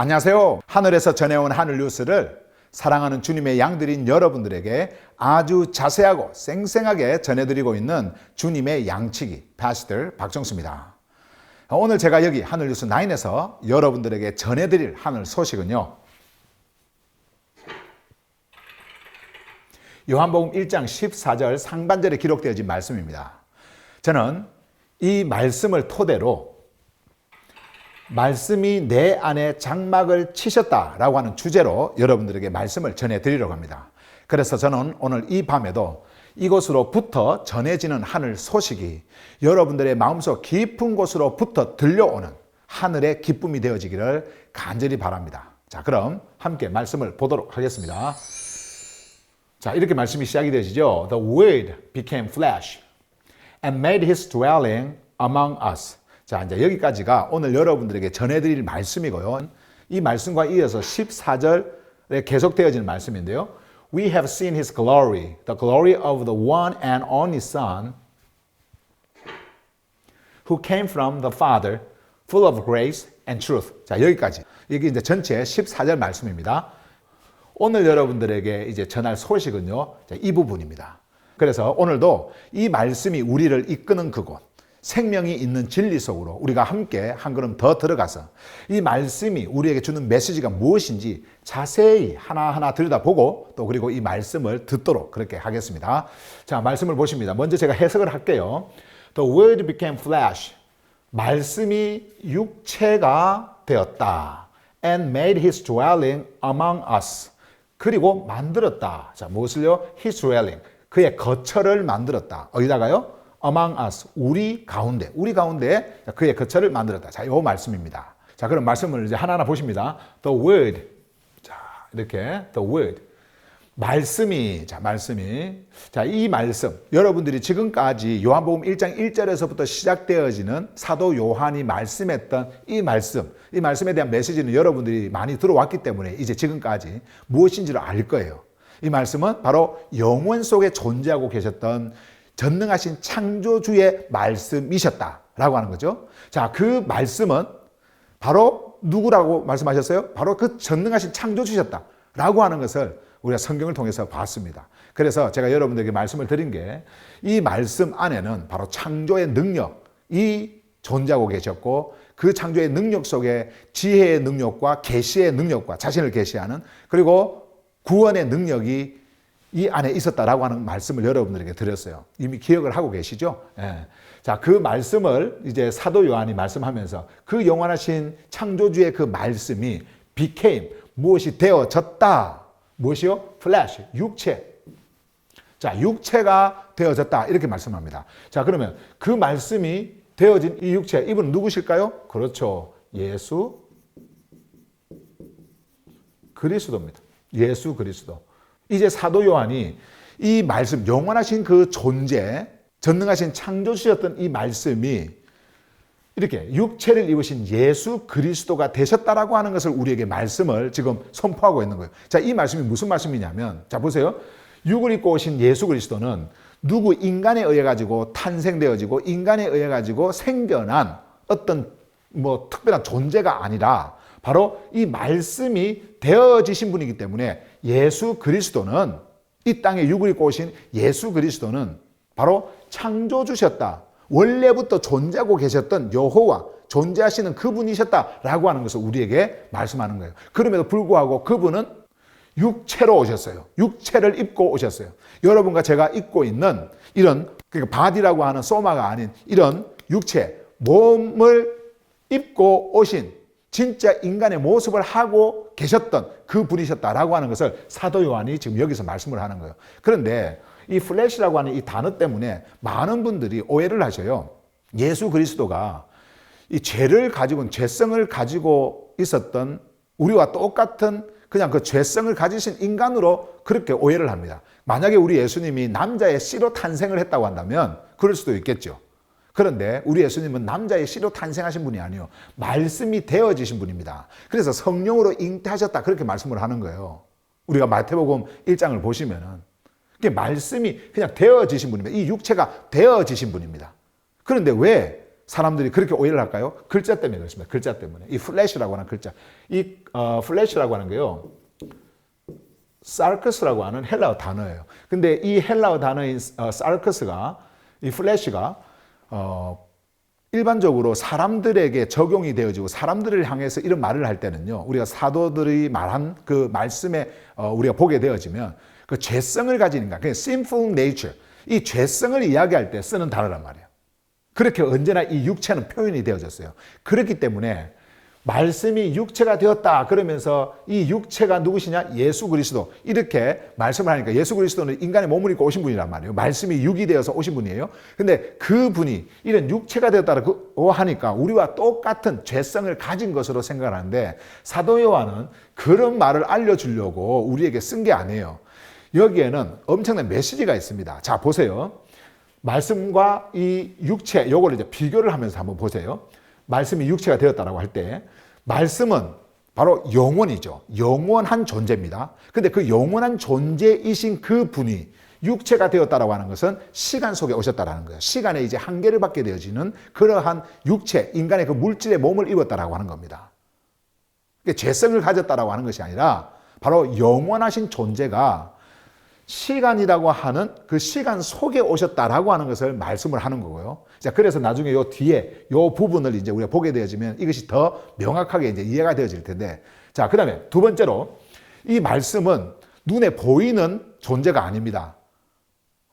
안녕하세요. 하늘에서 전해온 하늘 뉴스를 사랑하는 주님의 양들인 여러분들에게 아주 자세하고 생생하게 전해드리고 있는 주님의 양치기 파스터 박정수입니다. 오늘 제가 여기 하늘 뉴스 9에서 여러분들에게 전해드릴 하늘 소식은요, 요한복음 1장 14절 상반절에 기록되어진 말씀입니다. 저는 이 말씀을 토대로 말씀이 내 안에 장막을 치셨다라고 하는 주제로 여러분들에게 말씀을 전해드리려고 합니다. 그래서 저는 오늘 이 밤에도 이곳으로부터 전해지는 하늘 소식이 여러분들의 마음속 깊은 곳으로부터 들려오는 하늘의 기쁨이 되어지기를 간절히 바랍니다. 자, 그럼 함께 말씀을 보도록 하겠습니다. 자, 이렇게 말씀이 시작이 되시죠. The Word became flesh and made his dwelling among us. 자, 이제 여기까지가 오늘 여러분들에게 전해드릴 말씀이고요. 이 말씀과 이어서 14절에 계속되어지는 말씀인데요. We have seen his glory, the glory of the one and only Son, who came from the Father, full of grace and truth. 자, 여기까지. 이게 이제 전체 14절 말씀입니다. 오늘 여러분들에게 이제 전할 소식은요, 이 부분입니다. 그래서 오늘도 이 말씀이 우리를 이끄는 그곳, 생명이 있는 진리 속으로 우리가 함께 한 걸음 더 들어가서 이 말씀이 우리에게 주는 메시지가 무엇인지 자세히 하나하나 들여다보고 또 그리고 이 말씀을 듣도록 그렇게 하겠습니다. 자, 말씀을 보십니다. 먼저 제가 해석을 할게요. The word became flesh. 말씀이 육체가 되었다. And made his dwelling among us. 그리고 만들었다. 자, 무엇을요? His dwelling. 그의 거처를 만들었다. 어디다가요? Among us, 우리 가운데 그의 거처를 만들었다. 자, 이 말씀입니다. 자, 그럼 말씀을 이제 하나하나 보십니다. The word. 자, 이렇게 the word. 말씀이. 자, 이 말씀. 여러분들이 지금까지 요한복음 1장 1절에서부터 시작되어지는 사도 요한이 말씀했던 이 말씀에 대한 메시지는 여러분들이 많이 들어왔기 때문에 이제 지금까지 무엇인지를 알 거예요. 이 말씀은 바로 영원 속에 존재하고 계셨던 전능하신 창조주의 말씀이셨다라고 하는 거죠. 자, 그 말씀은 바로 누구라고 말씀하셨어요? 바로 그 전능하신 창조주셨다라고 하는 것을 우리가 성경을 통해서 봤습니다. 그래서 제가 여러분들에게 말씀을 드린 게 이 말씀 안에는 바로 창조의 능력이 존재하고 계셨고 그 창조의 능력 속에 지혜의 능력과 계시의 능력과 자신을 계시하는 그리고 구원의 능력이 이 안에 있었다라고 하는 말씀을 여러분들에게 드렸어요. 이미 기억을 하고 계시죠? 예. 자, 그 말씀을 이제 사도 요한이 말씀하면서 그 영원하신 창조주의 그 말씀이 became, 무엇이 되어졌다. 무엇이요? flesh, 육체. 자, 육체가 되어졌다. 이렇게 말씀합니다. 자, 그러면 그 말씀이 되어진 이 육체, 이분은 누구실까요? 그렇죠. 예수 그리스도입니다. 예수 그리스도. 이제 사도 요한이 이 말씀, 영원하신 그 존재, 전능하신 창조주셨던 이 말씀이 이렇게 육체를 입으신 예수 그리스도가 되셨다라고 하는 것을 우리에게 말씀을 지금 선포하고 있는 거예요. 자, 이 말씀이 무슨 말씀이냐면, 자, 보세요. 육을 입고 오신 예수 그리스도는 누구 인간에 의해 가지고 탄생되어지고 인간에 의해 가지고 생겨난 어떤 뭐 특별한 존재가 아니라 바로 이 말씀이 되어지신 분이기 때문에 예수 그리스도는 이 땅에 육을 입고 오신 예수 그리스도는 바로 창조주셨다. 원래부터 존재하고 계셨던 여호와, 존재하시는 그분이셨다라고 하는 것을 우리에게 말씀하는 거예요. 그럼에도 불구하고 그분은 육체로 오셨어요. 육체를 입고 오셨어요. 여러분과 제가 입고 있는 이런 그러니까 바디라고 하는 소마가 아닌 이런 육체, 몸을 입고 오신 진짜 인간의 모습을 하고 계셨던 그 분이셨다라고 하는 것을 사도 요한이 지금 여기서 말씀을 하는 거예요. 그런데 이 플래시라고 하는 이 단어 때문에 많은 분들이 오해를 하셔요. 예수 그리스도가 이 죄성을 가지고 있었던 우리와 똑같은 그냥 그 죄성을 가지신 인간으로 그렇게 오해를 합니다. 만약에 우리 예수님이 남자의 씨로 탄생을 했다고 한다면 그럴 수도 있겠죠. 그런데 우리 예수님은 남자의 씨로 탄생하신 분이 아니요. 말씀이 되어지신 분입니다. 그래서 성령으로 잉태하셨다 그렇게 말씀을 하는 거예요. 우리가 마태복음 1장을 보시면은 말씀이 그냥 되어지신 분입니다. 이 육체가 되어지신 분입니다. 그런데 왜 사람들이 그렇게 오해를 할까요? 글자 때문에 그렇습니다. 글자 때문에. 이 플래시라고 하는 글자. 이 플래시라고 하는 게요. 사르커스라고 하는 헬라어 단어예요. 근데 이 헬라어 단어인 사르커스가, 이 플래시가 일반적으로 사람들에게 적용이 되어지고 사람들을 향해서 이런 말을 할 때는요, 우리가 사도들이 말한 그 말씀에 우리가 보게 되어지면 그 죄성을 가지는가, 그 sinful nature, 이 죄성을 이야기할 때 쓰는 단어란 말이에요. 그렇게 언제나 이 육체는 표현이 되어졌어요. 그렇기 때문에 말씀이 육체가 되었다 그러면서 이 육체가 누구시냐? 예수 그리스도. 이렇게 말씀을 하니까 예수 그리스도는 인간의 몸을 입고 오신 분이란 말이에요. 말씀이 육이 되어서 오신 분이에요. 근데 그 분이 이런 육체가 되었다고 하니까 우리와 똑같은 죄성을 가진 것으로 생각을 하는데, 사도 요한은 그런 말을 알려주려고 우리에게 쓴 게 아니에요. 여기에는 엄청난 메시지가 있습니다. 자, 보세요. 말씀과 이 육체, 요걸 이제 비교를 하면서 한번 보세요. 말씀이 육체가 되었다라고 할 때, 말씀은 바로 영원이죠. 영원한 존재입니다. 근데 그 영원한 존재이신 그 분이 육체가 되었다라고 하는 것은 시간 속에 오셨다라는 거예요. 시간에 이제 한계를 받게 되어지는 그러한 육체, 인간의 그 물질의 몸을 입었다라고 하는 겁니다. 죄성을 가졌다라고 하는 것이 아니라 바로 영원하신 존재가 시간이라고 하는 그 시간 속에 오셨다라고 하는 것을 말씀을 하는 거고요. 자, 그래서 나중에 요 뒤에 요 부분을 이제 우리가 보게 되어지면 이것이 더 명확하게 이제 이해가 되어질 텐데, 자, 그 다음에 두 번째로 이 말씀은 눈에 보이는 존재가 아닙니다.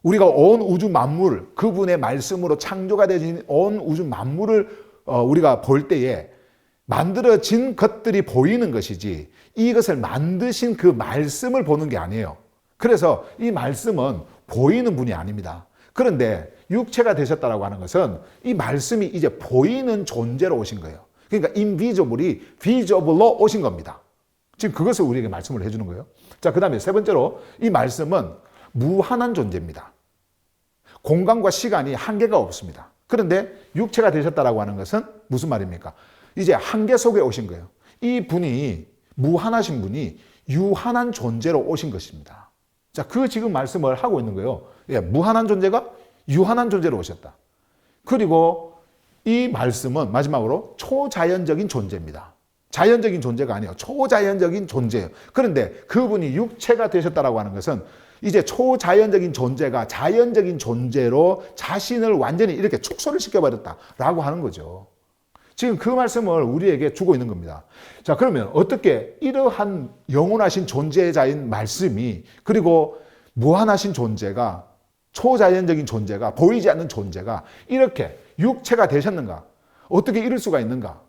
우리가 온 우주 만물, 그분의 말씀으로 창조가 되어진 온 우주 만물을 우리가 볼 때에 만들어진 것들이 보이는 것이지, 이것을 만드신 그 말씀을 보는 게 아니에요. 그래서 이 말씀은 보이는 분이 아닙니다. 그런데 육체가 되셨다라고 하는 것은 이 말씀이 이제 보이는 존재로 오신 거예요. 그러니까 invisible이 visible로 오신 겁니다. 지금 그것을 우리에게 말씀을 해주는 거예요. 자, 그 다음에 세 번째로 이 말씀은 무한한 존재입니다. 공간과 시간이 한계가 없습니다. 그런데 육체가 되셨다라고 하는 것은 무슨 말입니까? 이제 한계 속에 오신 거예요. 이 분이, 무한하신 분이 유한한 존재로 오신 것입니다. 자, 그 지금 말씀을 하고 있는 거예요. 예, 무한한 존재가 유한한 존재로 오셨다. 그리고 이 말씀은 마지막으로 초자연적인 존재입니다. 자연적인 존재가 아니에요. 초자연적인 존재예요. 그런데 그분이 육체가 되셨다라고 하는 것은 이제 초자연적인 존재가 자연적인 존재로 자신을 완전히 이렇게 축소를 시켜버렸다라고 하는 거죠. 지금 그 말씀을 우리에게 주고 있는 겁니다. 자, 그러면 어떻게 이러한 영원하신 존재자인 말씀이, 그리고 무한하신 존재가, 초자연적인 존재가, 보이지 않는 존재가 이렇게 육체가 되셨는가? 어떻게 이럴 수가 있는가?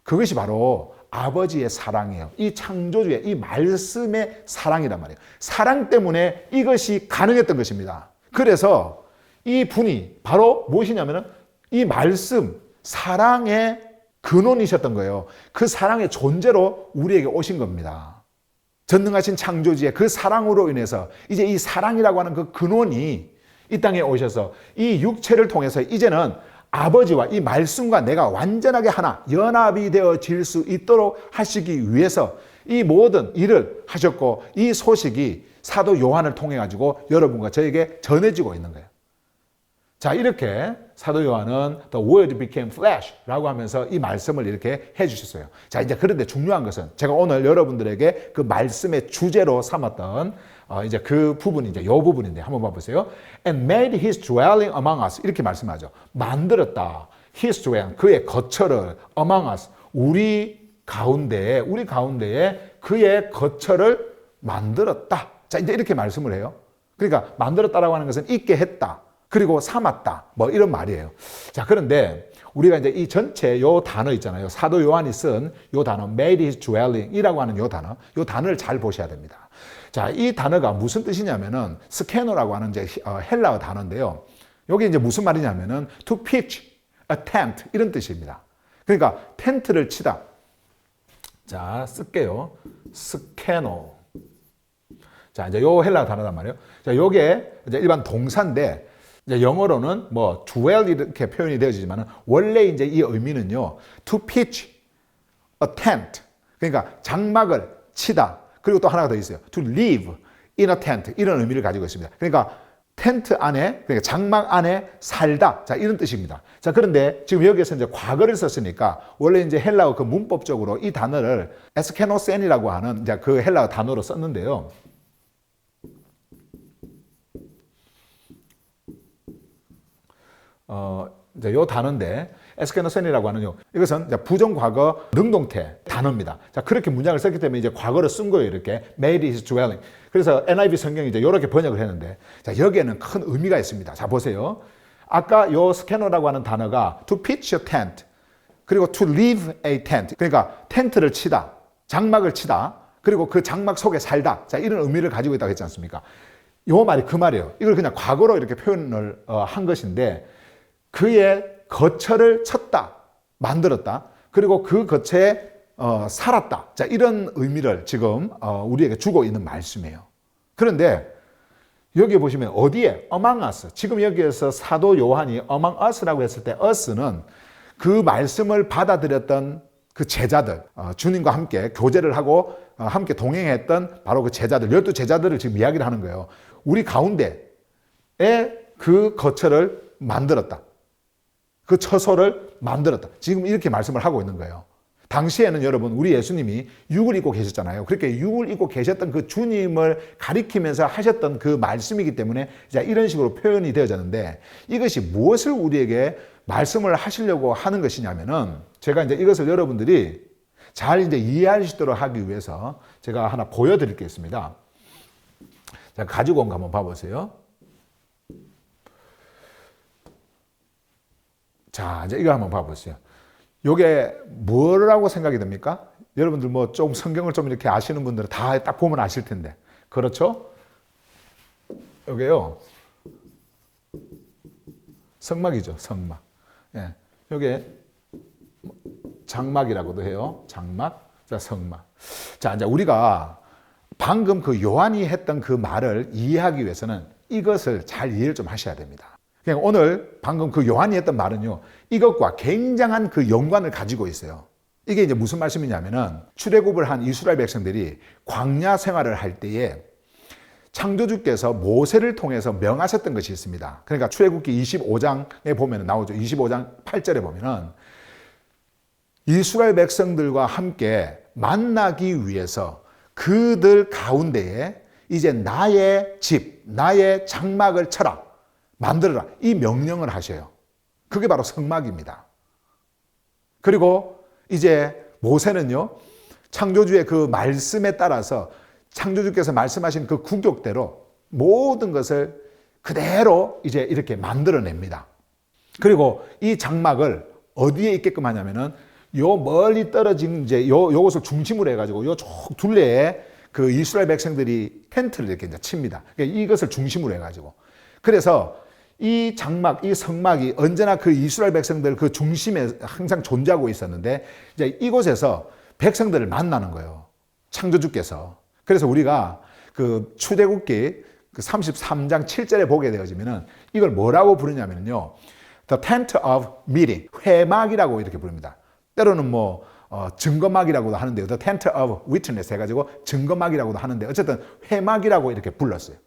그것이 바로 아버지의 사랑이에요. 이 창조주의 이 말씀의 사랑이란 말이에요. 사랑 때문에 이것이 가능했던 것입니다. 그래서 이 분이 바로 무엇이냐면은 이 말씀, 사랑의 근원이셨던 거예요. 그 사랑의 존재로 우리에게 오신 겁니다. 전능하신 창조주의 그 사랑으로 인해서 이제 이 사랑이라고 하는 그 근원이 이 땅에 오셔서 이 육체를 통해서 이제는 아버지와 이 말씀과 내가 완전하게 하나 연합이 되어질 수 있도록 하시기 위해서 이 모든 일을 하셨고, 이 소식이 사도 요한을 통해 가지고 여러분과 저에게 전해지고 있는 거예요. 자, 이렇게 사도 요한은 The Word became flesh라고 하면서 이 말씀을 이렇게 해주셨어요. 자, 이제 그런데 중요한 것은 제가 오늘 여러분들에게 그 말씀의 주제로 삼았던 이제 그 부분이 이제 요 부분인데 한번 봐보세요. And made his dwelling among us, 이렇게 말씀하죠. 만들었다. His dwelling, 그의 거처를 among us, 우리 가운데에 그의 거처를 만들었다. 자, 이제 이렇게 말씀을 해요. 그러니까 만들었다라고 하는 것은 있게 했다. 그리고 삼았다. 뭐 이런 말이에요. 자, 그런데 우리가 이제 이 전체 요 단어 있잖아요. 사도 요한이 쓴 요 단어, made his dwelling 이라고 하는 요 단어를 잘 보셔야 됩니다. 자, 이 단어가 무슨 뜻이냐면은 스캐너라고 하는 이제 헬라어 단어인데요. 여기 이제 무슨 말이냐면은 to pitch a tent 이런 뜻입니다. 그러니까 텐트를 치다. 자, 쓸게요. 스캐너. 자, 이제 요 헬라어 단어란 말이에요. 자, 요게 이제 일반 동사인데 이제 영어로는 뭐 dwell 이렇게 표현이 되어지지만 원래 이제 이 의미는요, to pitch a tent, 그러니까 장막을 치다. 그리고 또 하나가 더 있어요. to live in a tent 이런 의미를 가지고 있습니다. 그러니까 텐트 안에, 그러니까 장막 안에 살다. 자, 이런 뜻입니다. 자, 그런데 지금 여기에서 이제 과거를 썼으니까 원래 이제 헬라어 그 문법적으로 이 단어를 에스케노센이라고 하는 이제 그 헬라어 단어로 썼는데요. 이제 요 단어인데 에스케노센이라고 하는요. 이것은 이제 부정과거 능동태 단어입니다. 자, 그렇게 문장을 썼기 때문에 이제 과거를 쓴 거예요. 이렇게 made his dwelling. 그래서 NIV 성경이 이제 이렇게 번역을 했는데, 자, 여기에는 큰 의미가 있습니다. 자, 보세요. 아까 요 스캐너라고 하는 단어가 to pitch a tent, 그리고 to leave a tent. 그러니까 텐트를 치다, 장막을 치다, 그리고 그 장막 속에 살다. 자, 이런 의미를 가지고 있다고 했지 않습니까? 요 말이 그 말이에요. 이걸 그냥 과거로 이렇게 표현을 한 것인데, 그의 거처를 쳤다, 만들었다, 그리고 그 거처에 살았다. 자, 이런 의미를 지금 우리에게 주고 있는 말씀이에요. 그런데 여기 보시면 어디에? Among us. 지금 여기에서 사도 요한이 Among us라고 했을 때 us는 그 말씀을 받아들였던 그 제자들, 주님과 함께 교제를 하고 함께 동행했던 바로 그 제자들, 12제자들을 지금 이야기를 하는 거예요. 우리 가운데에 그 거처를 만들었다. 그 처소를 만들었다. 지금 이렇게 말씀을 하고 있는 거예요. 당시에는 여러분, 우리 예수님이 육을 입고 계셨잖아요. 그렇게 육을 입고 계셨던 그 주님을 가리키면서 하셨던 그 말씀이기 때문에 이제 이런 식으로 표현이 되어졌는데, 이것이 무엇을 우리에게 말씀을 하시려고 하는 것이냐면은, 제가 이제 이것을 여러분들이 잘 이제 이해할 수 있도록 하기 위해서 제가 하나 보여드릴 게 있습니다. 자, 가지고 온 거 한번 봐보세요. 자, 이제 이거 한번 봐보세요. 이게 뭐라고 생각이 됩니까? 여러분들 뭐 좀 성경을 좀 이렇게 아시는 분들은 다 딱 보면 아실 텐데. 그렇죠? 이게요. 성막이죠, 성막. 예. 이게 장막이라고도 해요. 장막. 자, 성막. 자, 이제 우리가 방금 그 요한이 했던 그 말을 이해하기 위해서는 이것을 잘 이해를 좀 하셔야 됩니다. 그냥 오늘 방금 그 요한이 했던 말은요, 이것과 굉장한 그 연관을 가지고 있어요. 이게 이제 무슨 말씀이냐면은, 출애굽을 한 이스라엘 백성들이 광야 생활을 할 때에 창조주께서 모세를 통해서 명하셨던 것이 있습니다. 그러니까 출애굽기 25장에 보면 나오죠. 25장 8절에 보면은 이스라엘 백성들과 함께 만나기 위해서 그들 가운데에 이제 나의 집, 나의 장막을 쳐라, 만들어라, 이 명령을 하셔요. 그게 바로 성막입니다. 그리고 이제 모세는요, 창조주의 그 말씀에 따라서 창조주께서 말씀하신 그 구격대로 모든 것을 그대로 이제 이렇게 만들어냅니다. 그리고 이 장막을 어디에 있게끔 하냐면은 요 멀리 떨어진 이제 요것을 중심으로 해가지고 요 쭉 둘레에 그 이스라엘 백성들이 텐트를 이렇게 이제 칩니다. 그러니까 이것을 중심으로 해가지고. 그래서 이 장막, 이 성막이 언제나 그 이스라엘 백성들 그 중심에 항상 존재하고 있었는데, 이제 이곳에서 백성들을 만나는 거예요. 창조주께서. 그래서 우리가 그 출애굽기 그 33장 7절에 보게 되어지면은 이걸 뭐라고 부르냐면요, The Tent of Meeting, 회막이라고 이렇게 부릅니다. 때로는 뭐 증거막이라고도 하는데요, The Tent of Witness 해가지고 증거막이라고도 하는데, 어쨌든 회막이라고 이렇게 불렀어요.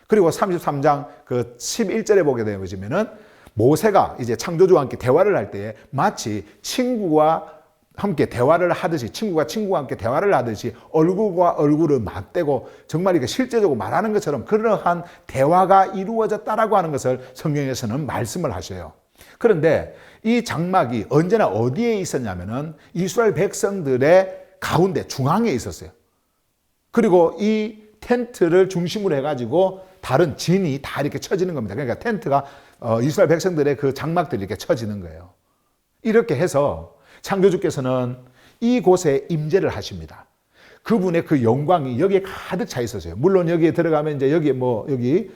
그리고 33장 그 11절에 보게 되면은 모세가 이제 창조주와 함께 대화를 할 때에 마치 친구와 함께 대화를 하듯이, 친구가 친구와 함께 대화를 하듯이 얼굴과 얼굴을 맞대고 정말 이게 실제적으로 말하는 것처럼 그러한 대화가 이루어졌다라고 하는 것을 성경에서는 말씀을 하셔요. 그런데 이 장막이 언제나 어디에 있었냐면은 이스라엘 백성들의 가운데 중앙에 있었어요. 그리고 이 텐트를 중심으로 해가지고 다른 진이 다 이렇게 쳐지는 겁니다. 그러니까 텐트가 이스라엘 백성들의 그 장막들이 이렇게 쳐지는 거예요. 이렇게 해서 창조주께서는 이곳에 임재를 하십니다. 그분의 그 영광이 여기에 가득 차 있었어요. 물론 여기에 들어가면 이제 여기에 여기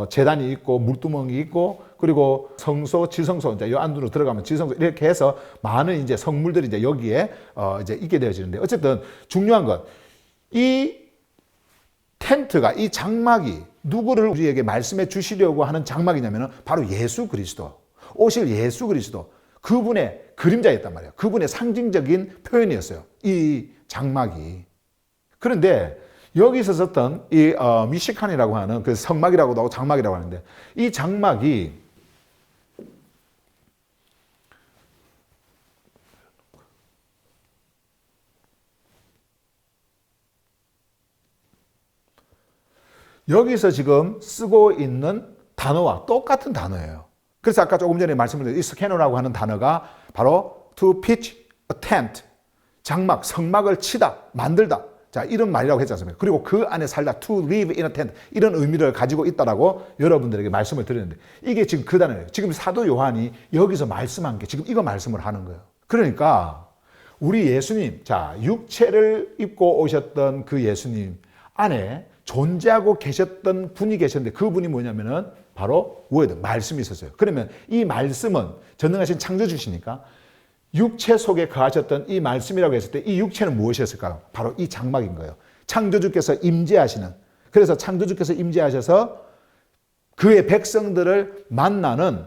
제단이 있고 물두멍이 있고, 그리고 성소, 지성소, 이제 이 안으로 들어가면 지성소, 이렇게 해서 많은 이제 성물들이 이제 여기에 이제 있게 되어지는데, 어쨌든 중요한 건 이 텐트가, 이 장막이 누구를 우리에게 말씀해 주시려고 하는 장막이냐면 바로 예수 그리스도, 오실 예수 그리스도, 그분의 그림자였단 말이에요. 그분의 상징적인 표현이었어요, 이 장막이. 그런데 여기서 썼던 이 미시칸이라고 하는 그 성막이라고도 하고 장막이라고 하는데 이 장막이 여기서 지금 쓰고 있는 단어와 똑같은 단어예요. 그래서 아까 조금 전에 말씀드린 이 스캐너라고 하는 단어가 바로 to pitch a tent, 장막, 성막을 치다, 만들다. 자, 이런 말이라고 했지 않습니까? 그리고 그 안에 살다, to live in a tent, 이런 의미를 가지고 있다라고 여러분들에게 말씀을 드렸는데 이게 지금 그 단어예요. 지금 사도 요한이 여기서 말씀한 게 지금 이거 말씀을 하는 거예요. 그러니까 우리 예수님, 자, 육체를 입고 오셨던 그 예수님 안에 존재하고 계셨던 분이 계셨는데 그분이 뭐냐면은 바로 word, 말씀이 있었어요. 그러면 이 말씀은 전능하신 창조주시니까 육체 속에 거하셨던 이 말씀이라고 했을 때 이 육체는 무엇이었을까요? 바로 이 장막인 거예요. 창조주께서 임재하시는, 그래서 창조주께서 임재하셔서 그의 백성들을 만나는,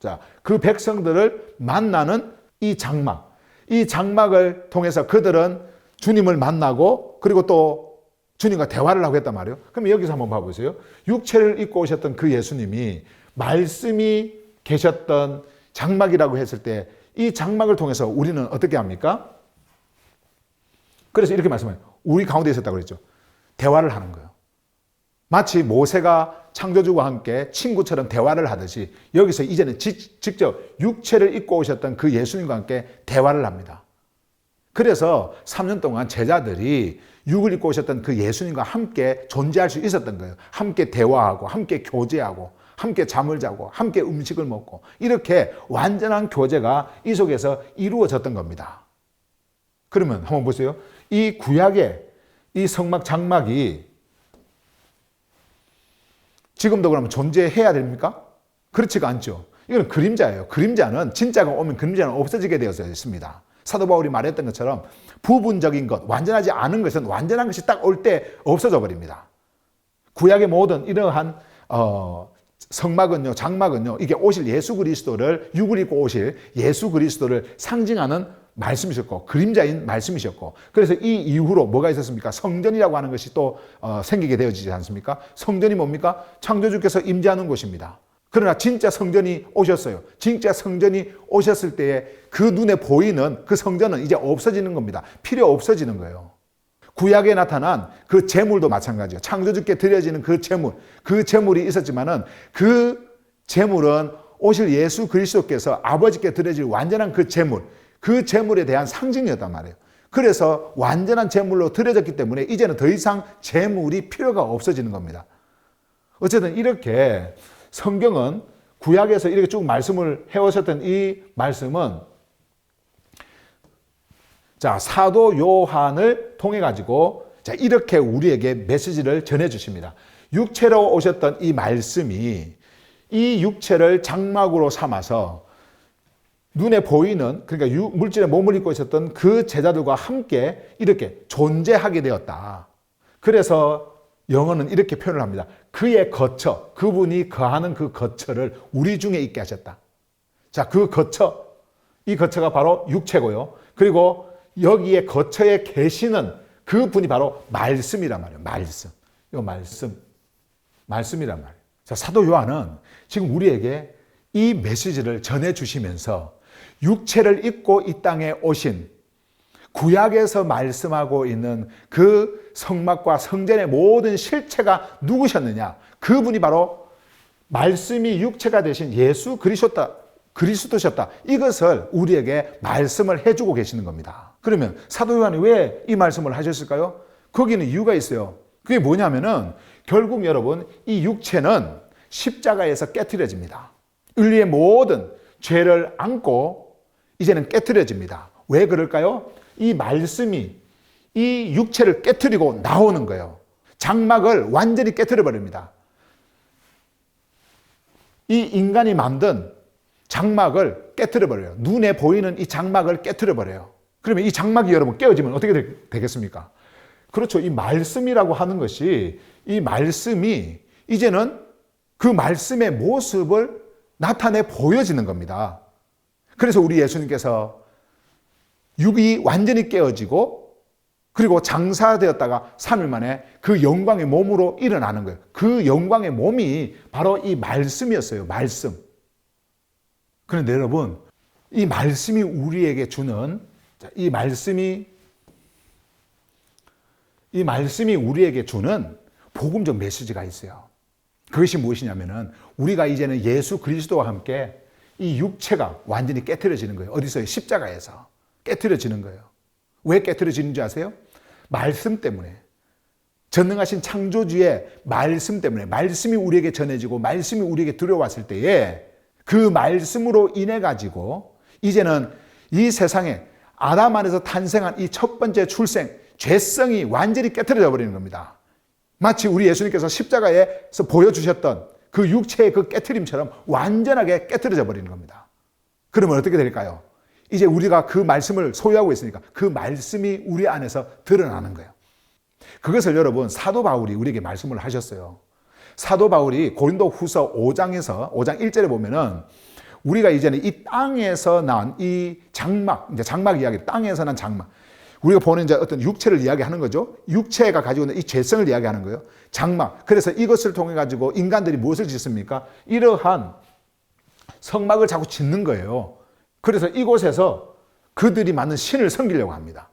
자, 그 백성들을 만나는 이 장막, 이 장막을 통해서 그들은 주님을 만나고 그리고 또 주님과 대화를 하고 했단 말이에요. 그럼 여기서 한번 봐보세요. 육체를 입고 오셨던 그 예수님이 말씀이 계셨던 장막이라고 했을 때 이 장막을 통해서 우리는 어떻게 합니까? 그래서 이렇게 말씀해요. 우리 가운데 있었다고 그랬죠. 대화를 하는 거예요. 마치 모세가 창조주와 함께 친구처럼 대화를 하듯이 여기서 이제는 직접 육체를 입고 오셨던 그 예수님과 함께 대화를 합니다. 그래서 3년 동안 제자들이 육을 입고 오셨던 그 예수님과 함께 존재할 수 있었던 거예요. 함께 대화하고 함께 교제하고 함께 잠을 자고 함께 음식을 먹고 이렇게 완전한 교제가 이 속에서 이루어졌던 겁니다. 그러면 한번 보세요. 이 구약의 이 성막 장막이 지금도 그러면 존재해야 됩니까? 그렇지가 않죠. 이건 그림자예요. 그림자는 진짜가 오면 그림자는 없어지게 되어 있습니다. 사도 바울이 말했던 것처럼 부분적인 것, 완전하지 않은 것은 완전한 것이 딱 올 때 없어져 버립니다. 구약의 모든 이러한 성막은요, 장막은요, 이게 오실 예수 그리스도를, 육을 입고 오실 예수 그리스도를 상징하는 말씀이셨고 그림자인 말씀이셨고, 그래서 이 이후로 뭐가 있었습니까? 성전이라고 하는 것이 또 생기게 되어지지 않습니까? 성전이 뭡니까? 창조주께서 임재하는 곳입니다. 그러나 진짜 성전이 오셨어요. 진짜 성전이 오셨을 때에 그 눈에 보이는 그 성전은 이제 없어지는 겁니다. 필요 없어지는 거예요. 구약에 나타난 그 제물도 마찬가지예요. 창조주께 드려지는 그 제물이 있었지만은 그 제물은 오실 예수 그리스도께서 아버지께 드려질 완전한 그 제물에 대한 상징이었단 말이에요. 그래서 완전한 제물로 드려졌기 때문에 이제는 더 이상 제물이 필요가 없어지는 겁니다. 어쨌든 이렇게 성경은 구약에서 이렇게 쭉 말씀을 해오셨던 이 말씀은 자, 사도 요한을 통해 가지고 자, 이렇게 우리에게 메시지를 전해 주십니다. 육체로 오셨던 이 말씀이 이 육체를 장막으로 삼아서 눈에 보이는, 그러니까 물질의 몸을 입고 있었던 그 제자들과 함께 이렇게 존재하게 되었다. 그래서 영어는 이렇게 표현을 합니다. 그의 거처, 그분이 거하는 그 거처를 우리 중에 있게 하셨다. 자, 그 거처, 이 거처가 바로 육체고요. 그리고 여기에 거처에 계시는 그분이 바로 말씀이란 말이에요. 말씀. 이거 말씀이란 말이에요. 자, 사도 요한은 지금 우리에게 이 메시지를 전해주시면서 육체를 입고 이 땅에 오신 구약에서 말씀하고 있는 그 성막과 성전의 모든 실체가 누구셨느냐? 그분이 바로 말씀이 육체가 되신 예수 그리스도셨다. 이것을 우리에게 말씀을 해주고 계시는 겁니다. 그러면 사도 요한이 왜 이 말씀을 하셨을까요? 거기는 이유가 있어요. 그게 뭐냐면은 결국 여러분 이 육체는 십자가에서 깨트려집니다. 인류의 모든 죄를 안고 이제는 깨트려집니다. 왜 그럴까요? 이 말씀이 이 육체를 깨트리고 나오는 거예요. 장막을 완전히 깨트려 버립니다. 이 인간이 만든 장막을 깨트려 버려요. 눈에 보이는 이 장막을 깨트려 버려요. 그러면 이 장막이 여러분 깨어지면 어떻게 되겠습니까? 그렇죠. 이 말씀이라고 하는 것이, 이 말씀이 이제는 그 말씀의 모습을 나타내 보여지는 겁니다. 그래서 우리 예수님께서 육이 완전히 깨어지고 그리고 장사되었다가 3일 만에 그 영광의 몸으로 일어나는 거예요. 그 영광의 몸이 바로 이 말씀이었어요. 말씀. 그런데 여러분, 이 말씀이 우리에게 주는, 이 말씀이 우리에게 주는 복음적 메시지가 있어요. 그것이 무엇이냐면은 우리가 이제는 예수 그리스도와 함께 이 육체가 완전히 깨트려지는 거예요. 어디서요? 십자가에서 깨트려지는 거예요. 왜 깨트려지는지 아세요? 말씀 때문에. 전능하신 창조주의 말씀 때문에, 말씀이 우리에게 전해지고 말씀이 우리에게 들어왔을 때에 그 말씀으로 인해 가지고 이제는 이 세상에 아담 안에서 탄생한 이 첫 번째 출생, 죄성이 완전히 깨트려져 버리는 겁니다. 마치 우리 예수님께서 십자가에서 보여주셨던 그 육체의 그 깨트림처럼 완전하게 깨트려져 버리는 겁니다. 그러면 어떻게 될까요? 이제 우리가 그 말씀을 소유하고 있으니까 그 말씀이 우리 안에서 드러나는 거예요. 그것을 여러분 사도 바울이 우리에게 말씀을 하셨어요. 사도 바울이 고린도 후서 5장 1절에 보면은 우리가 이제는 이 땅에서 난 이 장막, 이제 장막 이야기, 땅에서 난 장막. 우리가 보는 이제 어떤 육체를 이야기하는 거죠. 육체가 가지고 있는 이 죄성을 이야기하는 거예요. 장막. 그래서 이것을 통해 가지고 인간들이 무엇을 짓습니까? 이러한 성막을 자꾸 짓는 거예요. 그래서 이곳에서 그들이 만든 신을 섬기려고 합니다.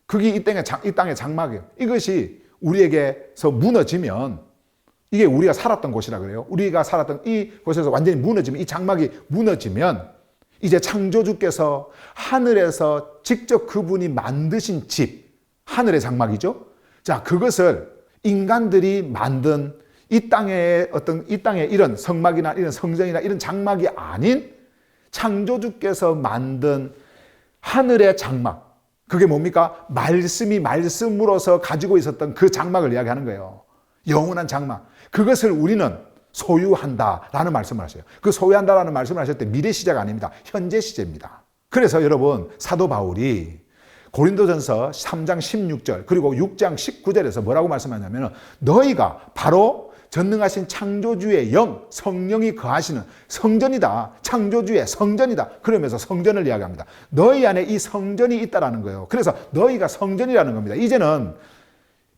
그게 이 땅의 장막이에요. 이것이 우리에게서 무너지면 이게 우리가 살았던 곳이라 그래요. 우리가 살았던 이 곳에서 완전히 무너지면, 이 장막이 무너지면 이제 창조주께서 하늘에서 직접 그분이 만드신 집, 하늘의 장막이죠. 자, 그것을 인간들이 만든 이 땅에 이런 성막이나 이런 성전이나 이런 장막이 아닌 창조주께서 만든 하늘의 장막. 그게 뭡니까? 말씀이 말씀으로서 가지고 있었던 그 장막을 이야기하는 거예요. 영원한 장막. 그것을 우리는 소유한다라는 말씀을 하셔요. 그 소유한다라는 말씀을 하실 때 미래 시제가 아닙니다. 현재 시제입니다. 그래서 여러분 사도 바울이 고린도전서 3장 16절 그리고 6장 19절에서 뭐라고 말씀하냐면 너희가 바로 전능하신 창조주의 영, 성령이 거하시는 성전이다. 창조주의 성전이다. 그러면서 성전을 이야기합니다. 너희 안에 이 성전이 있다라는 거예요. 그래서 너희가 성전이라는 겁니다. 이제는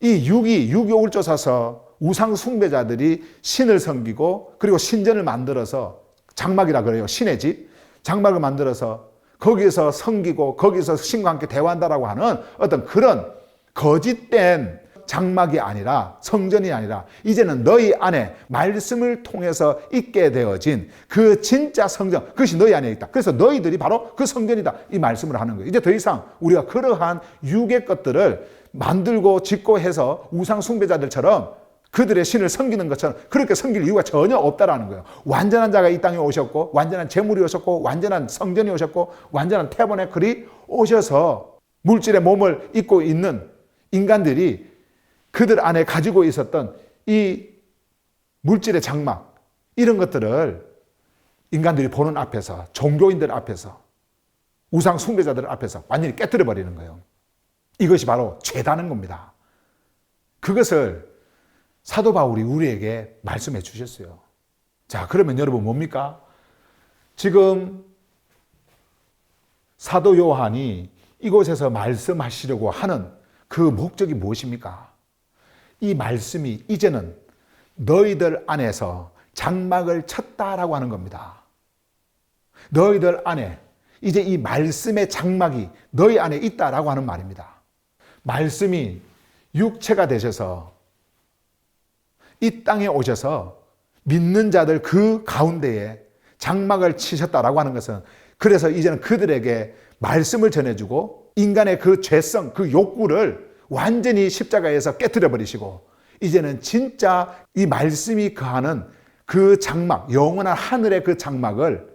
이 6.25를 쫓아서 우상 숭배자들이 신을 섬기고 그리고 신전을 만들어서 장막이라 그래요. 신의 집. 장막을 만들어서 거기에서 섬기고 거기서 신과 함께 대화한다라고 하는 어떤 그런 거짓된 장막이 아니라 성전이 아니라 이제는 너희 안에 말씀을 통해서 있게 되어진 그 진짜 성전, 그것이 너희 안에 있다. 그래서 너희들이 바로 그 성전이다. 이 말씀을 하는 거예요. 이제 더 이상 우리가 그러한 육의 것들을 만들고 짓고 해서 우상 숭배자들처럼 그들의 신을 섬기는 것처럼 그렇게 섬길 이유가 전혀 없다라는 거예요. 완전한 자가 이 땅에 오셨고 완전한 재물이 오셨고 완전한 성전이 오셨고 완전한 태버네클이 오셔서 물질의 몸을 입고 있는 인간들이 그들 안에 가지고 있었던 이 물질의 장막 이런 것들을 인간들이 보는 앞에서 종교인들 앞에서 우상 숭배자들 앞에서 완전히 깨뜨려 버리는 거예요. 이것이 바로 죄다는 겁니다. 그것을 사도 바울이 우리에게 말씀해 주셨어요. 자, 그러면 여러분 뭡니까? 지금 사도 요한이 이곳에서 말씀하시려고 하는 그 목적이 무엇입니까? 이 말씀이 이제는 너희들 안에서 장막을 쳤다라고 하는 겁니다. 너희들 안에 이제 이 말씀의 장막이 너희 안에 있다라고 하는 말입니다. 말씀이 육체가 되셔서 이 땅에 오셔서 믿는 자들 그 가운데에 장막을 치셨다라고 하는 것은 그래서 이제는 그들에게 말씀을 전해주고 인간의 그 죄성, 그 욕구를 완전히 십자가에서 깨트려 버리시고 이제는 진짜 이 말씀이 거하는 그 장막, 영원한 하늘의 그 장막을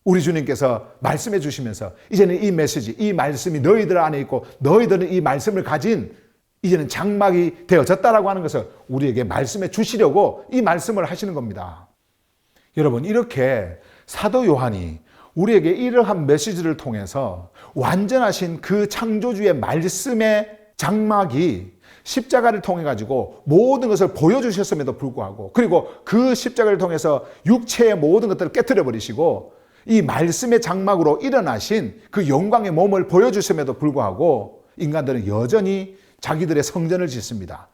우리 주님께서 말씀해 주시면서 이제는 이 메시지, 이 말씀이 너희들 안에 있고 너희들은 이 말씀을 가진 이제는 장막이 되어졌다라고 하는 것을 우리에게 말씀해 주시려고 이 말씀을 하시는 겁니다. 여러분, 이렇게 사도 요한이 우리에게 이러한 메시지를 통해서 완전하신 그 창조주의 말씀의 장막이 십자가를 통해 가지고 모든 것을 보여주셨음에도 불구하고 그리고 그 십자가를 통해서 육체의 모든 것들을 깨트려 버리시고 이 말씀의 장막으로 일어나신 그 영광의 몸을 보여주심에도 불구하고 인간들은 여전히 자기들의 성전을 짓습니다.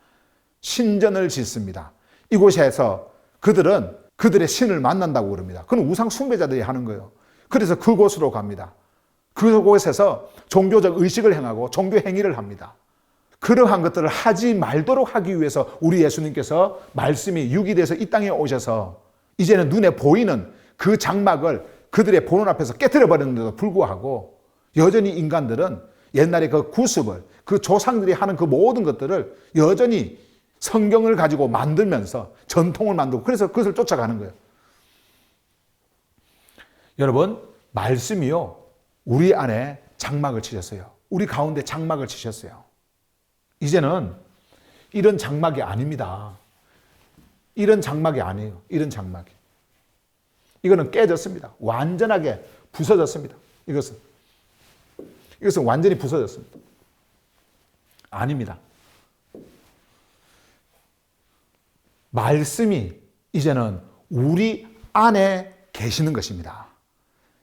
신전을 짓습니다. 이곳에서 그들은 그들의 신을 만난다고 그럽니다. 그건 우상 숭배자들이 하는 거예요. 그래서 그곳으로 갑니다. 그곳에서 종교적 의식을 행하고 종교 행위를 합니다. 그러한 것들을 하지 말도록 하기 위해서 우리 예수님께서 말씀이 육이 돼서 이 땅에 오셔서 이제는 눈에 보이는 그 장막을 그들의 보는 앞에서 깨뜨려 버렸는데도 불구하고 여전히 인간들은 옛날에 그 구습을, 그 조상들이 하는 그 모든 것들을 여전히 성경을 가지고 만들면서 전통을 만들고 그래서 그것을 쫓아가는 거예요. 여러분, 말씀이요, 우리 안에 장막을 치셨어요. 우리 가운데 장막을 치셨어요. 이제는 이런 장막이 아닙니다. 이런 장막이 아니에요. 이런 장막이. 이거는 깨졌습니다. 완전하게 부서졌습니다. 이것은 완전히 부서졌습니다. 아닙니다. 말씀이 이제는 우리 안에 계시는 것입니다.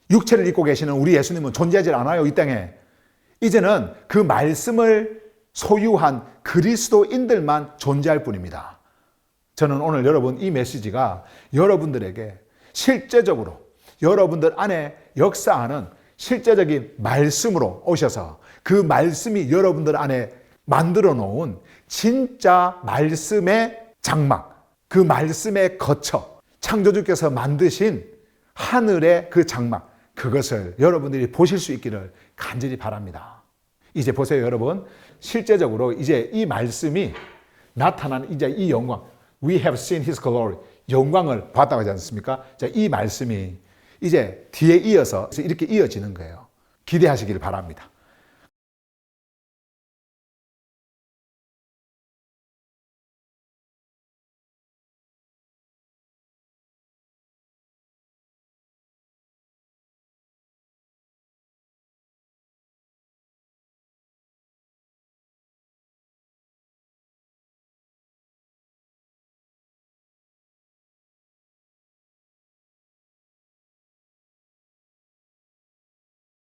육체를 입고 계시는 우리 예수님은 존재하지 않아요, 이 땅에. 이제는 그 말씀을 소유한 그리스도인들만 존재할 뿐입니다. 저는 오늘 여러분 이 메시지가 여러분들에게 실제적으로 여러분들 안에 역사하는 실제적인 말씀으로 오셔서 그 말씀이 여러분들 안에 만들어 놓은 진짜 말씀의 장막, 그 말씀에 거쳐 창조주께서 만드신 하늘의 그 장막, 그것을 여러분들이 보실 수 있기를 간절히 바랍니다. 이제 보세요, 여러분. 실제적으로 이제 이 말씀이 나타나는 이제 이 영광, We have seen His glory, 영광을 봤다고 하지 않습니까? 자, 이 말씀이 이제 뒤에 이어서 이렇게 이어지는 거예요. 기대하시길 바랍니다.